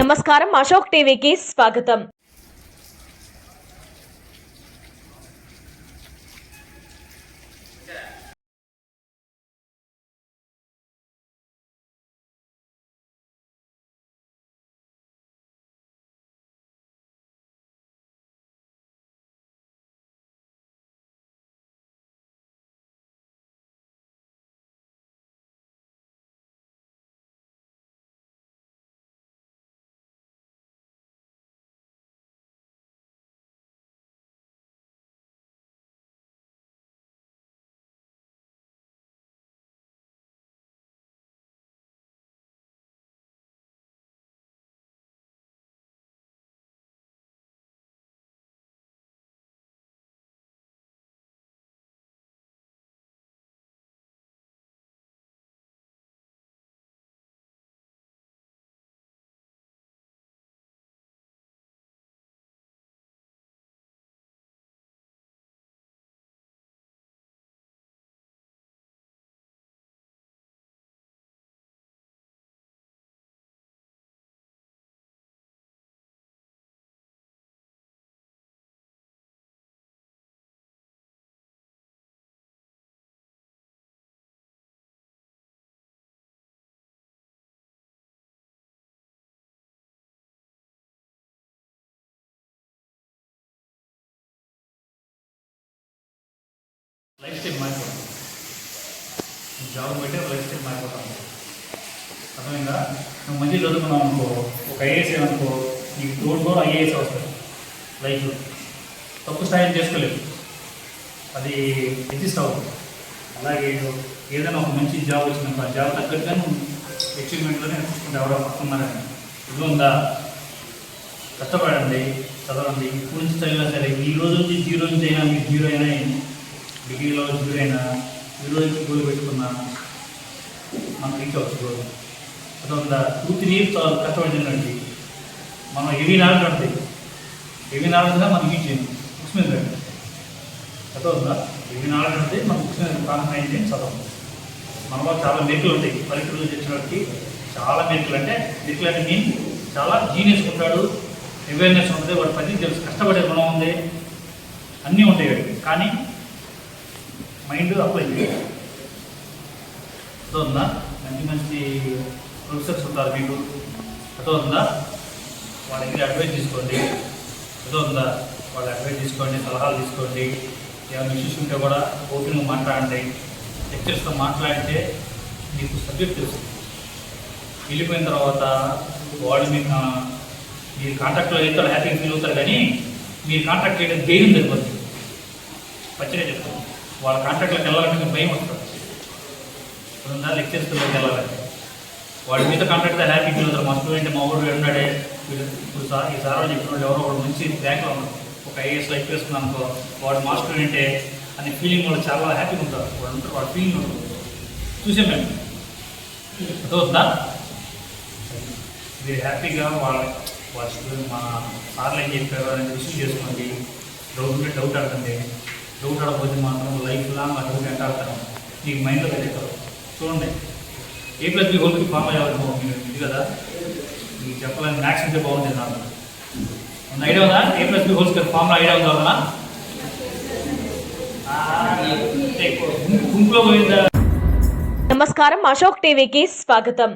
నమస్కారం, అశోక్ టీవీకి స్వాగతం. లైఫ్ స్టైల్ మారిపోతుంది. జాబ్ బట్టే లైఫ్ స్టైల్ మారిపోతాం. అర్థమైందా? నువ్వు మంచి చదువుకున్నావు అనుకో, ఒక ఐఏఎస్ అనుకో, నీకు తోడు ఐఏఎస్ వస్తుంది. లైఫ్ తప్పు స్థాయిని చేసుకోలేదు, అది అడ్జస్ట్ అవ్వదు. అలాగే ఏదైనా ఒక మంచి జాబ్ వచ్చినాక ఆ జాబ్ తగ్గట్టుగా నువ్వు అచీవ్మెంట్లోనే చూసుకుంటే ఎవరో పడుతున్నారని ఇది ఉందా? కష్టపడండి, చదవండి. ఇప్పుడు నుంచి చదివినా సరే ఈ రోజు నుంచి జీరో నుంచి అయినా మీకు జీరో అయినా డిగ్రీలో జీరైనా ఈరోజు గోల్ పెట్టుకున్నా మనం రీచ్ అవచ్చు. రోజు అదొందా 2-3 years కష్టపడిందండి. మనం హెవీ నాలెడ్జ్ ఉంటుంది, హెవీ నాలెడ్జ్గా మనం యూజ్ చేయండి. బుక్స్ మీద రండి. అదొందా హెవీ నాలెడ్జ్ ఉంటుంది, మనం బుక్స్ మీద కాన్సన్ట్రేట్ చేయండి, చదవండి. మనలో చాలా మెరుకులు ఉంటాయి. పల్లెటూరు తెచ్చినప్పటికీ చాలా మెరుకులు అంటే మీన్ చాలా జీనియస్ ఉంటాడు, అవేర్నెస్ ఉంటుంది, వాడు పని తెలుసు, కష్టపడే గుణం ఉంది, అన్నీ ఉంటాయి వాడికి. కానీ మైండ్ అప్లై చేయాలి. అదొందా మంచి మంచి ప్రొఫెసర్స్ ఉంటారు మీకు, అదొందా వాళ్ళ దగ్గర అడ్వైస్ తీసుకోండి. అదొందా వాళ్ళ అడ్వైస్ తీసుకోండి, సలహాలు తీసుకోండి. ఏమైనా ఇష్యూస్ ఉంటే కూడా ఓపెన్గా మాట్లాడండి. లెక్చర్స్తో మాట్లాడితే మీకు సబ్జెక్ట్ తెలుస్తుంది. వెళ్ళిపోయిన తర్వాత వాళ్ళు మీకు మీరు కాంటాక్ట్లో అయితే హ్యాపీగా ఫీల్ అవుతారు, కానీ మీరు కాంటాక్ట్ చేయడం ధైర్యం సరిపోతుంది. పచ్చిగా చెప్తాను, వాళ్ళ కాంటాక్ట్లోకి వెళ్ళాలంటే భయం వస్తుంది. ఇప్పుడున్న లెక్చర్స్లోకి వెళ్ళాలంటే వాడి మీద కాంటాక్ట్తో హ్యాపీ ఫీల్ అవుతారు. మా స్టూడెంట్ మా ఊరు ఉన్నాడే, ఇప్పుడు ఈ సార్ వాళ్ళు చెప్పిన వాళ్ళు ఎవరో ఒకటి మంచి ర్యాంక్లో ఉన్నారు, ఒక ఐఏఎస్ లైఫ్ వేసుకున్నాను అనుకో, వాడు మా స్టూడెంటే అనే ఫీలింగ్ వాళ్ళు చాలా హ్యాపీగా ఉంటారు. వాడు ఉంటారు, వాడి ఫీలింగ్ ఉంటుంది. చూసాం మేము. అదవుతుందా? మీరు హ్యాపీగా వాళ్ళ స్టూడెంట్ మా సార్లు ఏం చెప్పారు అనేది రిసీవ్ చేసుకోండి. డౌట్ ఉంటే డౌట్ అడగండి. డౌట్ ఆడకపోతే మాత్రం లైఫ్ లాంగ్ ఆ డౌట్ ఎంత ఆడతాను మీకు మైండ్లో పెట్టేస్తారు. చూడండి, A+B హోల్కి ఫామ్ అయ్యేవారు మీరు ఇది కదా, మీకు చెప్పాలని మ్యాథ్స్ అంటే బాగుంటుంది. నాకు ఐడియా ఉందా? A+B హోల్స్కి ఫామ్లో ఐడియా ఉందా? గుంపులో పోయిందా? నమస్కారం, అశోక్ టీవీకి స్వాగతం.